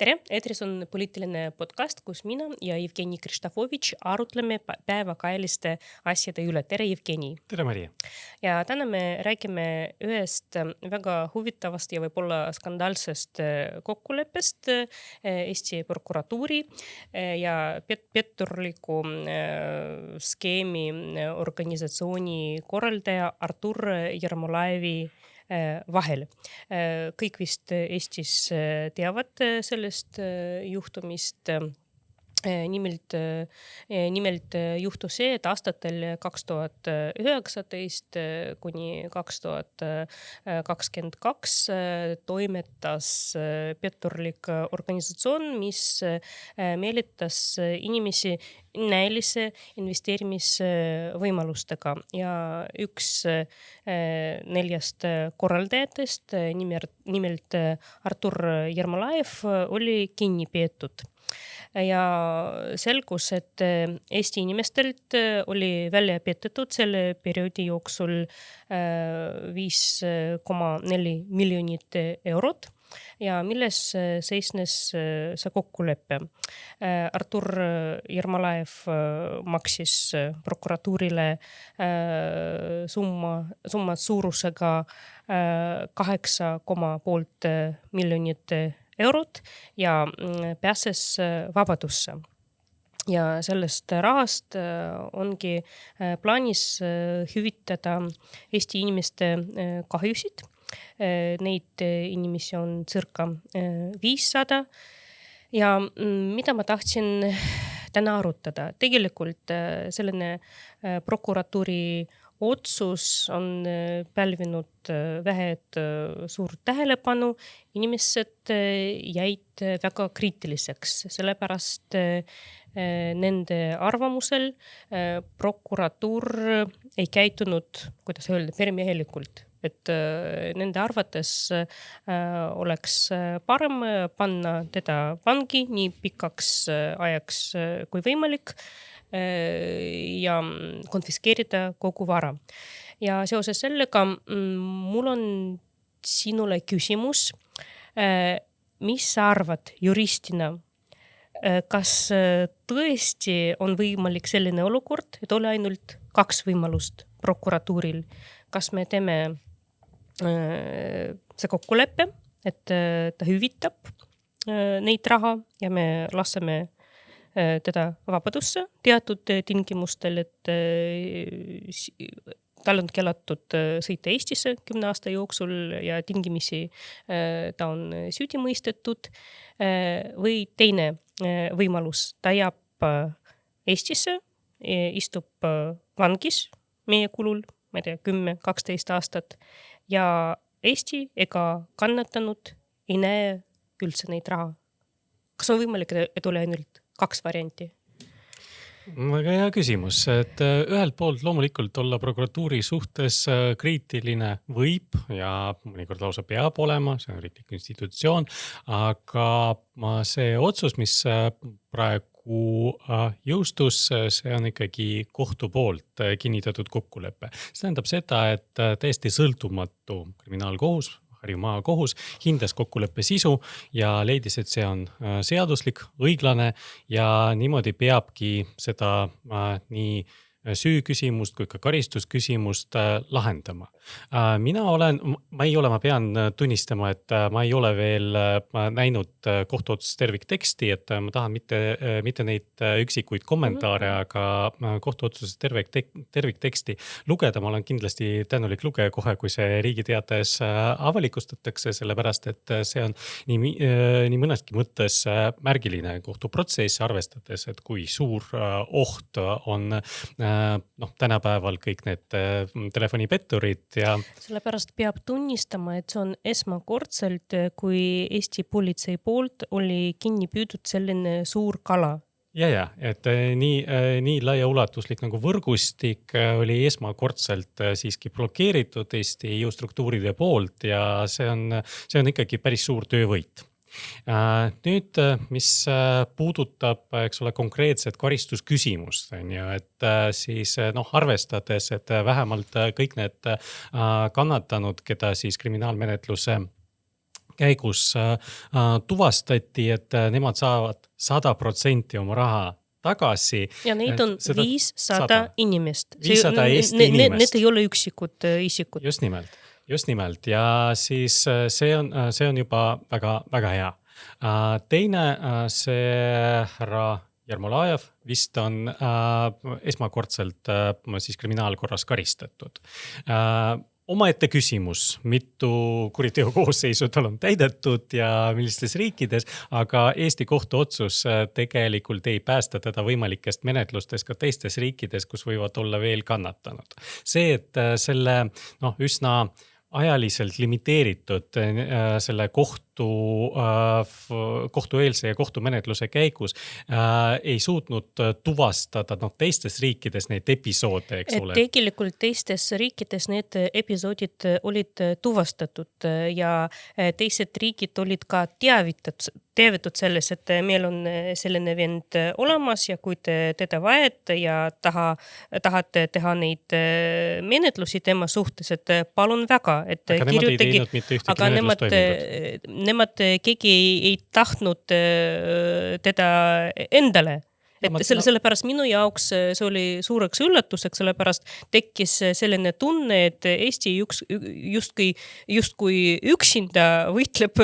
Tere, eetris on poliitiline podcast, kus mina ja Jevgeni Kristofovitš arutleme päevakajaliste asjade üle. Tere, Jevgeni! Tere, Maria! Ja täna me räägime ühest väga huvitavast ja võib-olla skandaalsest kokkuleppest Eesti prokuratuuri ja petturliku skeemi organisatsiooni korraldaja Artur Jermolaevi vahel. Kõik vist Eestis teavad sellest juhtumist. Nimelt juhtus see, et aastatel 2019 kuni 2022 toimetas petturlik organisatsioon, mis meelitas inimesi näilise investeerimisvõimalustega ja üks neljast korraldajatest, nimelt Artur Jermolaev, oli kinni peetud. Ja selgus, et Eesti inimestelt oli välja petetud selle perioodi jooksul 5,4 miljonit eurot. Ja milles seisnes see kokkulepe? Artur Jermolaev maksis prokuratuurile summa suurusega 8,5 miljonit eurot ja pääses vabadusse. Ja sellest rahast ongi plaanis hüvitada Eesti inimeste kahjusid. Neid inimesi on circa 500. Ja mida ma tahtsin täna arutada? Tegelikult selline prokuratuuri otsus on pälvinud vähed suurt tähelepanu. Inimesed jäid väga kriitiliseks, sellepärast nende arvamusel prokuratuur ei käitunud, kuidas öelda, permehelikult. Et nende arvates oleks parem panna teda vangi nii pikaks ajaks kui võimalik ja konfiskeerida kogu vara. Ja seoses sellega mul on sinule küsimus, mis sa arvad juristina? Kas tõesti on võimalik selline olukord, et ole ainult 2 võimalust prokuratuuril? Kas me teeme see kokkulepe, et ta hüvitab neid raha ja me laseme teda vabadusse teatud tingimustel, et tal on keelatud sõita Eestisse 10 aasta jooksul ja tingimisi ta on süüdi mõistetud. Või teine võimalus, ta jääb Eestisse, istub vangis meie kulul, ma ei tea, 10-12 aastat ja Eesti ega kannatanud ei näe üldse neid raha. Kas on võimalik, et ole ainult 2 varianti? Väga hea küsimus, et ühelt poolt loomulikult olla prokuratuuri suhtes kriitiline võib ja mõnikord lausa peab olema, see on riiklik institutsioon, aga see otsus, mis praegu jõustus, see on ikkagi kohtu poolt kinnitatud kokkulepe. See tähendab seda, et täiesti sõltumatu kriminaalkohus, Harju Maakohus hindas kokkuleppe sisu ja leidis, et see on seaduslik, õiglane ja niimoodi peabki seda nii süüküsimust kui ka karistusküsimust lahendama. Ma pean tunnistama, et ma ei ole veel näinud kohtuotsuse tervikteksti, et ma tahan mitte neid üksikuid kommentaare, aga kohtuotsuse tervikteksti lugeda. Ma olen kindlasti tänulik lugeja kohe, kui see Riigi Teatajas avalikustatakse, sellepärast, et see on nii mõneski mõttes märgiline kohtuprotsess, arvestades, et kui suur oht on tänapäeval kõik need telefonipetturid ja sellepärast peab tunnistama, et see on esmakordselt, kui Eesti politsei poolt oli kinni püüdud selline suur kala. Ja, et nii laiaulatuslik nagu võrgustik oli esmakordselt siiski blokeeritud Eesti jõustruktuuride poolt ja see on ikkagi päris suur töövõit. Nüüd, mis puudutab, konkreetset karistusküsimust, et siis arvestades, et vähemalt kõik need kannatanud, keda siis kriminaalmenetluse käigus tuvastati, et nemad saavad 100% oma raha tagasi. Ja neid on 500 inimest. 500 Eesti inimest. Need ei ole üksikud isikud. Just nimelt. Ja siis see on juba väga, väga hea. Teine, see härra Jermolajev vist on esmakordselt siis kriminaalkorras karistatud. Omaette küsimus, mitu kuriteo koosseisu tal on täidetud ja millistes riikides, aga Eesti kohtuotsus tegelikult ei päästa teda võimalikest menetlustest ka teistes riikides, kus võivad olla veel kannatanud. See, et selle üsna ajaliselt limiteeritud selle kohtueelse ja kohtumenetluse käigus ei suutnud tuvastada teistes riikides neid episoode, eks ole. Tegelikult teistes riikides need episoodid olid tuvastatud ja teised riigid olid ka teavitud selles, et meil on selline vend olemas ja kui te teda vajate ja tahate teha neid menetlusi tema suhtes, et palun väga, et aga nemad ei teinud mitte ühtegi menetlustoimingut. Nemad keegi ei tahtnud teda endale. Sellepärast minu jaoks see oli suureks üllatuseks, sellepärast tekkis selline tunne, et Eesti justkui üksinda võitleb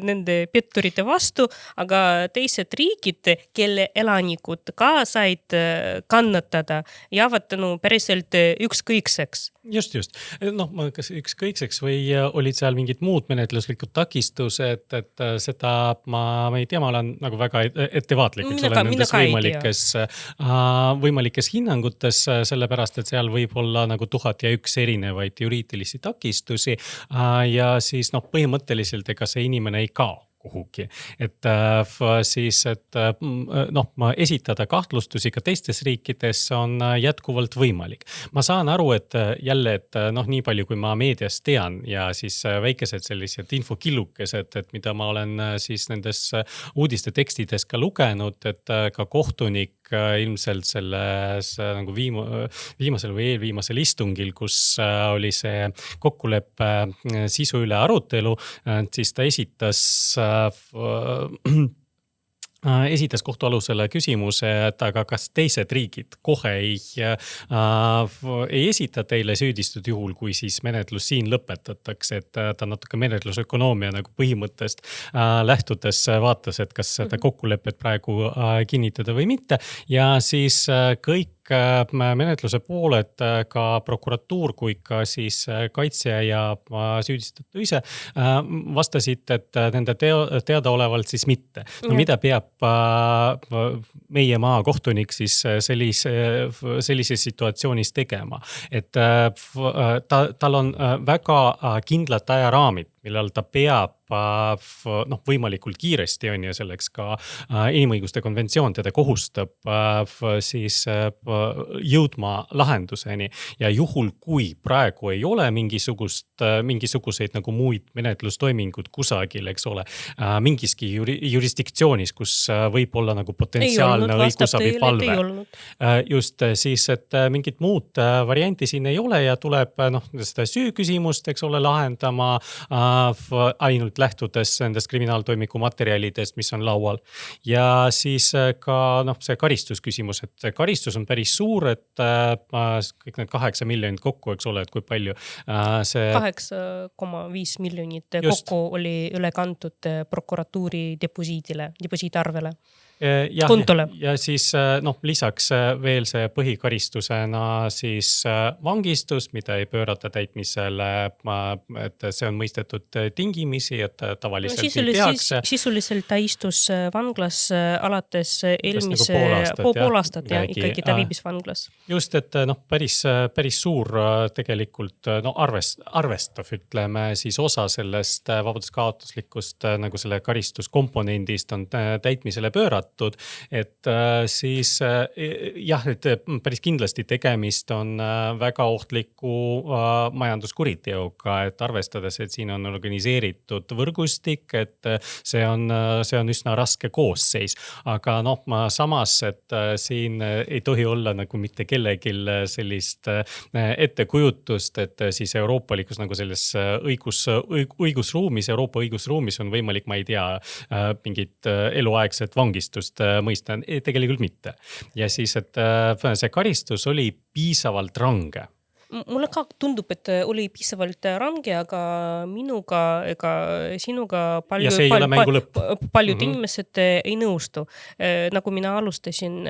nende petturite vastu, aga teised riigid, kelle elanikud ka said kannatada, jäävad päriselt ükskõikseks. Just. Kas ükskõikseks või olid seal mingid muud menetluslikud takistused, et seda ma ei tea, ma olen nagu väga ettevaatlik, eks ole, nendes võimalikes hinnangutes, sellepärast, et seal võib olla nagu 1001 erinevaid juriidilisi takistusi ja siis põhimõtteliselt ega see inimene ei kao kuhugi. Et esitada kahtlustusi ka teistes riikides on jätkuvalt võimalik. Ma saan aru, et jälle, et nii palju, kui ma meediast tean ja siis väikesed sellised infokillukesed, et mida ma olen siis nendes uudiste tekstides ka lugenud, et ka kohtunik ilmselt selles nagu viimasel või eelviimasel istungil, kus oli see kokkuleppe sisu üle arutelu, siis ta esitas kohtualusele küsimuse, et aga kas teised riigid kohe ei esita teile süüdistud juhul, kui siis menetlus siin lõpetatakse, et ta natuke menetlusökonoomia nagu põhimõttest lähtudes vaatas, et kas seda kokkulepet praegu kinnitada või mitte ja siis kõik menetluse pooled, ka prokuratuur kui ka siis kaitsja ja süüdistatu ise vastasid, et nende teadaolevalt siis mitte. Mida peab meie maakohtunik siis sellises situatsioonis tegema? Et tal on väga kindlad ajaraamid, millal ta peab võimalikult kiiresti on ja selleks ka inimõiguste konventsioon teda kohustab siis jõudma lahenduseni ja juhul, kui praegu ei ole mingisuguseid nagu muid menetlustoimingud kusagil, eks ole, mingiski jurisdiktsioonis, kus võib olla nagu potentsiaalne õigusabi palve. Just siis, et mingit muud varianti siin ei ole ja tuleb seda süüküsimust, eks ole, lahendama ainult lähtudes nendest kriminaaltoimiku materjalidest, mis on laual. Ja siis ka see karistusküsimus, et karistus on päris suur, et kõik need 8 miljonit kokku, eks ole, et kui palju see 8,5 miljonit kokku oli üle kantud prokuratuuri deposiitarvele. Ja siis lisaks veel see põhikaristusena siis vangistus, mida ei pöörata täitmisele, et see on mõistetud tingimisi, et tavaliselt ei tehakse. Sisuliselt ta istus vanglas alates eelmise pool aastat ja ikkagi ta viibis vanglas. Just, et päris suur tegelikult arvestav, ütleme, siis osa sellest vabaduskaotuslikust nagu selle karistuskomponendist on täitmisele pööratud. Et siis jah, et päris kindlasti tegemist on väga ohtliku majanduskuriteoga, et arvestades, et siin on on organiseeritud võrgustik, et see on üsna raske koosseis. Aga samas, et siin ei tohi olla nagu mitte kellelgi sellist ettekujutust, et siis euroopalikus nagu selles õigusruumis, Euroopa õigusruumis on võimalik, ma ei tea, mingit eluaegset vangistust mõista. Tegelikult mitte. Ja siis, et see karistus oli piisavalt range. Mulle ka tundub, et oli piisavalt range, aga minuga ega sinuga paljud inimesed ei nõustu. Nagu mina alustasin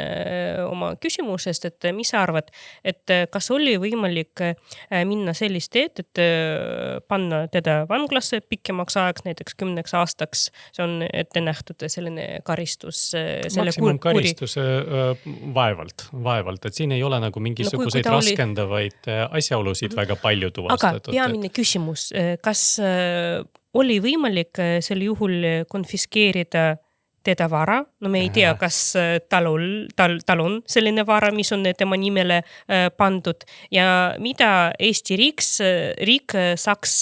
oma küsimusest, et mis sa arvad, et kas oli võimalik minna sellist teed, et panna teda vanglasse pikemaks ajaks, näiteks 10 aastaks, see on ette nähtud selline karistus. Maksimumkaristus vaevalt, et siin ei ole nagu mingisuguseid raskendavaid asjaolusid väga palju tuvastatud. Aga peamine küsimus, kas oli võimalik sel juhul konfiskeerida teda vara? No me ei tea, kas tal on selline vara, mis on tema nimele pandud ja mida Eesti riik saaks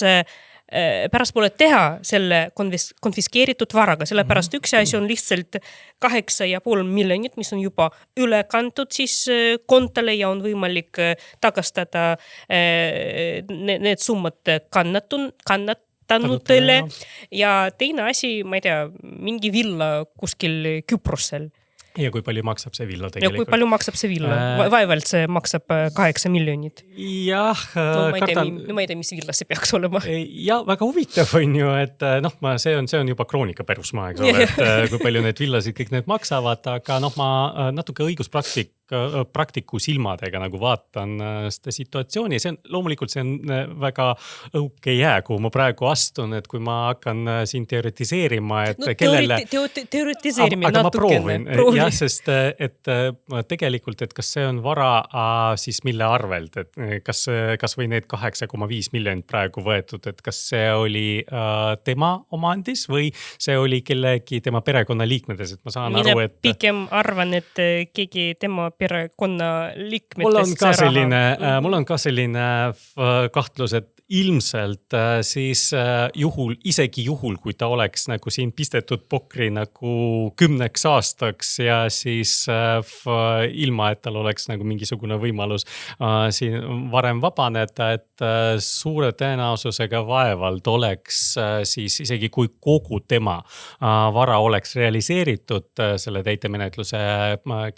pärastpoole teha selle konfiskeeritud varaga, sellepärast üks asi on lihtsalt 8,5 miljonit, mis on juba üle kantud siis kontole ja on võimalik tagastada need summad kannatanutele ja teine asi, ma ei tea, mingi villa kuskil Küprosel. Ja kui palju maksab see villa tegelikult? Ja kui palju maksab see villa? Vaevalt see maksab 8 miljonit. Jah. Ma ei tea, mis villa see peaks olema. Ja väga huvitav on ju, et see on juba kroonika pärusmaa, eks ole, et kui palju need villasid kõik need maksavad, aga ma natuke õiguspraktiku silmadega nagu vaatan seda situatsiooni. Loomulikult see on väga õuke jää, kuhu ma praegu astun, et kui ma hakkan siin teoretiseerima, et kellele... Teoretiseerime natukene. Jah, sest et tegelikult, et kas see on vara siis mille arvelt, et kas või need 8,5 miljonit praegu võetud, et kas see oli tema omandis või see oli kellegi tema perekonna liikmetes, et ma saan aru, et... Mina pikem arvan, et keegi tema perekonna liikmetest mul on ka selline kahtlus, et ilmselt siis isegi juhul, kui ta oleks nagu siin pistetud pokri nagu 10 aastaks ja siis ilma, et tal oleks nagu mingisugune võimalus siin varem vabaneda, et suure tõenäosusega vaevalt oleks siis isegi kui kogu tema vara oleks realiseeritud selle täitemenetluse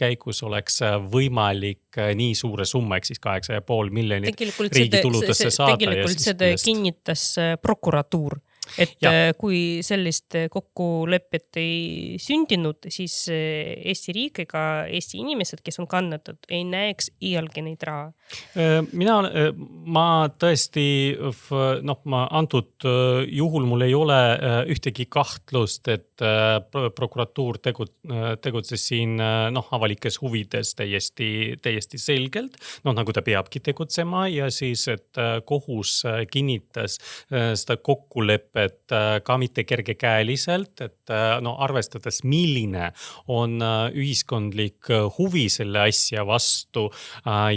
käigus oleks võimalik nii suure summa, ehk siis 8,5 miljonit riigi tuludesse saada. Tegelikult seda kinnitas prokuratuur. Et kui sellist kokkulepet ei sündinud, siis Eesti riik ega Eesti inimesed, kes on kannatatud, ei näeks iialgi neid raha. Ma tõesti, antud juhul mul ei ole ühtegi kahtlust, et prokuratuur tegutses siin avalikes huvides täiesti selgelt, nagu ta peabki tegutsema ja siis, et kohus kinnitas seda kokkulepet ka mitte kergekäeliselt, et arvestades, milline on ühiskondlik huvi selle asja vastu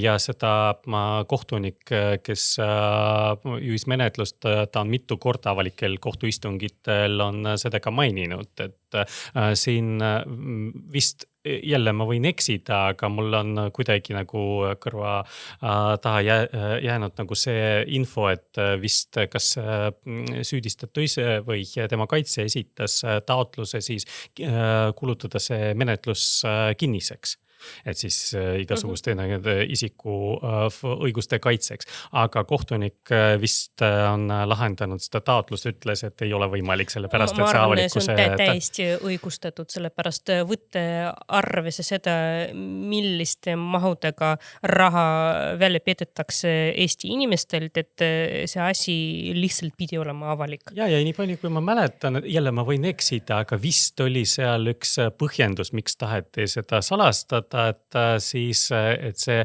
ja seda kohtunik, kes juhis menetlust, ta on mitu korda avalikel kohtuistungitel on seda ka maininud, et siin vist jälle ma võin eksida, aga mul on kuidagi nagu kõrva taha jäänud nagu see info, et vist kas süüdistatu ise või tema kaitse esitas taotluse siis kulutada see menetlus kinniseks. Et siis igasuguste isiku õiguste kaitseks. Aga kohtunik vist on lahendanud seda taotlust, ütles, et ei ole võimalik selle pärast, et see avalikkuse... Ma arvan, see on täiesti õigustatud, selle pärast võtte arvesse seda, milliste mahudega raha välja peedetakse Eesti inimestelt, et see asi lihtsalt pidi olema avalik. Ja nii palju, kui ma mäletan, jälle ma võin eksida, aga vist oli seal üks põhjendus, miks taheti seda salastada, et siis, et see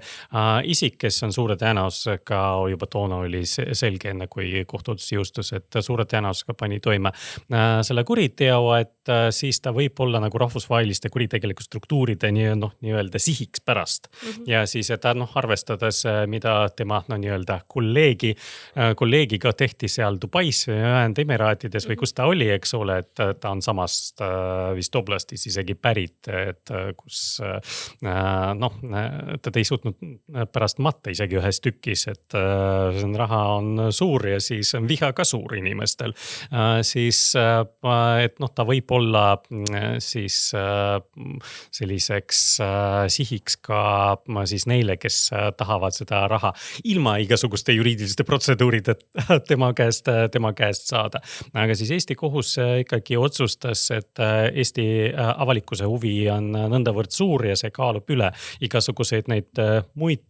isik, kes on suure tõenäosusega juba toona oli selge enne, kui kohtuotsus jõustus, et suure tõenäosusega pani toime selle kuriteo, et et siis ta võib olla nagu rahvusvaheliste kuritegeliku struktuuride nii-öelda sihiks pärast. Ja siis, et arvestades, mida tema nii-öelda kolleegiga tehti seal Dubais ja Ühendemiraatides või kus ta oli, eks ole, et ta on samast vist oblastis isegi pärit, et kus ta ei suutnud pärast matta isegi ühes tükis, et raha on suur ja siis on viha ka suur inimestel. Siis, et ta võib olla siis selliseks sihiks ka siis neile, kes tahavad seda raha ilma igasuguste juriidiliste protseduuride tema käest saada. Aga siis Eesti kohus ikkagi otsustas, et Eesti avalikkuse huvi on nõndavõrd suur ja see kaalub üle igasuguseid neid muid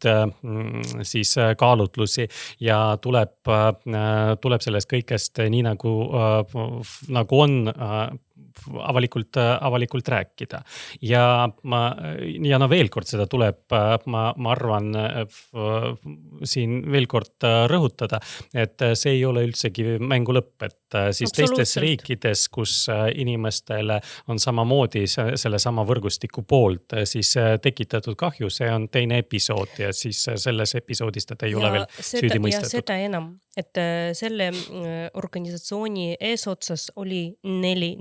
siis kaalutlusi ja tuleb sellest kõigest nii nagu on avalikult rääkida. Ja veel kord seda tuleb, ma arvan, siin veel kord rõhutada, et see ei ole üldsegi mängu lõpp, et siis teistes riikides, kus inimestele on samamoodi selle sama võrgustiku poolt siis tekitatud kahju, see on teine episood ja siis selles episoodis ta ei ole veel süüdi mõistetud. Ja seda enam, et selle organisatsiooni eesotsas oli neli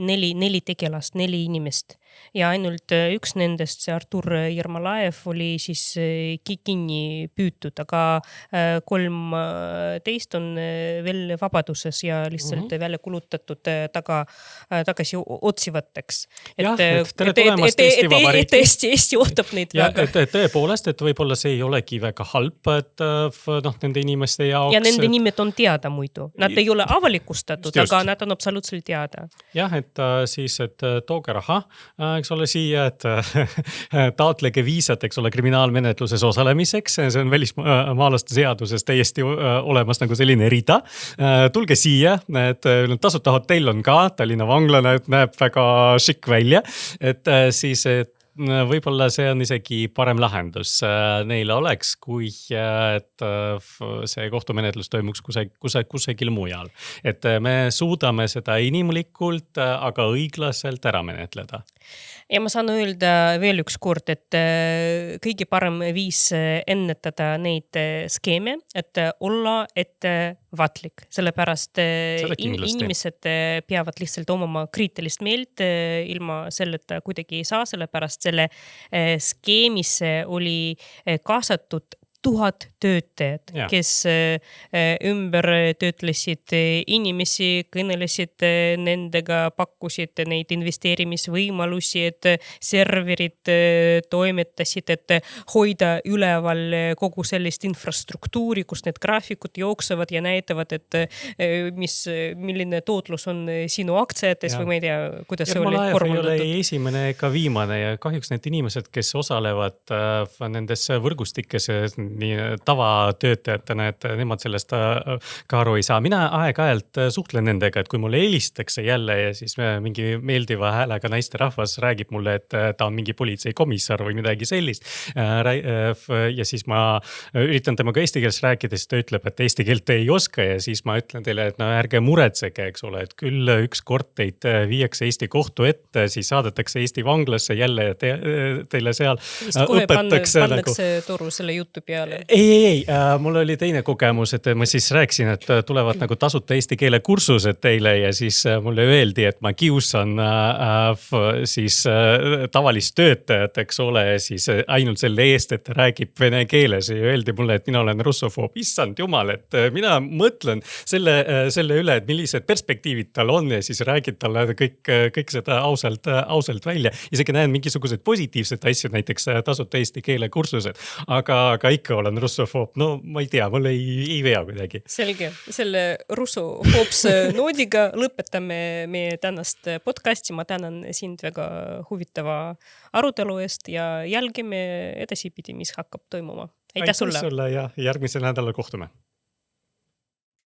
tegelast, 4 inimest ja ainult üks nendest, see Artur Jermalaev, oli siis kinni püütud, aga 13 on veel vabaduses ja lihtsalt välja kulutatud tagasi otsivateks. Tere tulemast Eesti Vabariiki. Eesti ootab neid väga. Tõepoolest, et võib-olla see ei olegi väga halb, et nende inimeste jaoks. Ja nende nimed on teada muidu. Nad ei ole avalikustatud, aga nad on absoluutselt teada. Jah, et siis, et tooge raha, eks ole siia, et taotlege viisat, eks ole, kriminaalmenetluses osalemiseks. See on välismaalaste seaduses täiesti olemas nagu selline rida. Tulge siia, et tasuta hotell on ka, Tallinna vangla näeb väga šikk välja, et siis, et võib-olla see on isegi parem lahendus neile oleks, kui et see kohtumenetlus toimuks kusagil mujal. Et me suudame seda inimlikult, aga õiglaselt ära menetleda. Ja ma saan öelda veel üks kord, et kõige parem viis ennetada neid skeeme, et olla ettevaatlik, sellepärast inimesed peavad lihtsalt omama kriitilist meelt, ilma selleta kuidagi ei saa, sellepärast selle skeemisse oli kaasatud 1000 töötajad, kes ümber töötlesid inimesi, kõnelesid nendega, pakkusid neid investeerimisvõimalusi, et serverid toimetasid, et hoida üleval kogu sellist infrastruktuuri, kus need graafikud jooksevad ja näitavad, et milline tootlus on sinu aktsiates või ma ei tea, kuidas see oli korraldatud. Ei ole esimene ega viimane ja kahjuks need inimesed, kes osalevad nendes võrgustikes nii tavatöötajatena, et nemad sellest ka aru ei saa. Mina aeg-ajalt suhtlen nendega, et kui mulle helistatakse jälle ja siis mingi meeldiva häälega naisterahvas räägib mulle, et ta on mingi politseikomissar või midagi sellist. Ja siis ma üritan temaga eesti keeles rääkida, siis ta ütleb, et eesti keelt ei oska ja siis ma ütlen teile, et ärge muretsege, eks ole, et küll üks kord teid viiakse Eesti kohtu ette, siis saadetakse Eesti vanglasse jälle ja teile seal õpetakse pannakse toru selle jutu peale. Ei, mul oli teine kogemus, et ma siis rääksin, et tulevad nagu tasuta eesti keele kursused teile ja siis mulle öeldi, et ma kiusan siis tavalist töötajat, eks ole, siis ainult selle eest, et ta räägib vene keeles ja öeldi mulle, et mina olen russofoob. Issand jumal, et mina mõtlen selle üle, et millised perspektiivid tal on ja siis räägid talle kõik seda ausalt välja. Isegi näen mingisuguseid positiivseid asju, näiteks tasuta eesti keele kursused, aga ikka olen russofoob. No ma ei tea, mul ei vea kuidagi. Selge. Selle russofoobse noodiga lõpetame meie tänast podcasti. Ma tänan sind väga huvitava arutelu eest ja jälgime edasipidi, mis hakkab toimuma. Aitäh sulle ja järgmisel nädalal kohtume.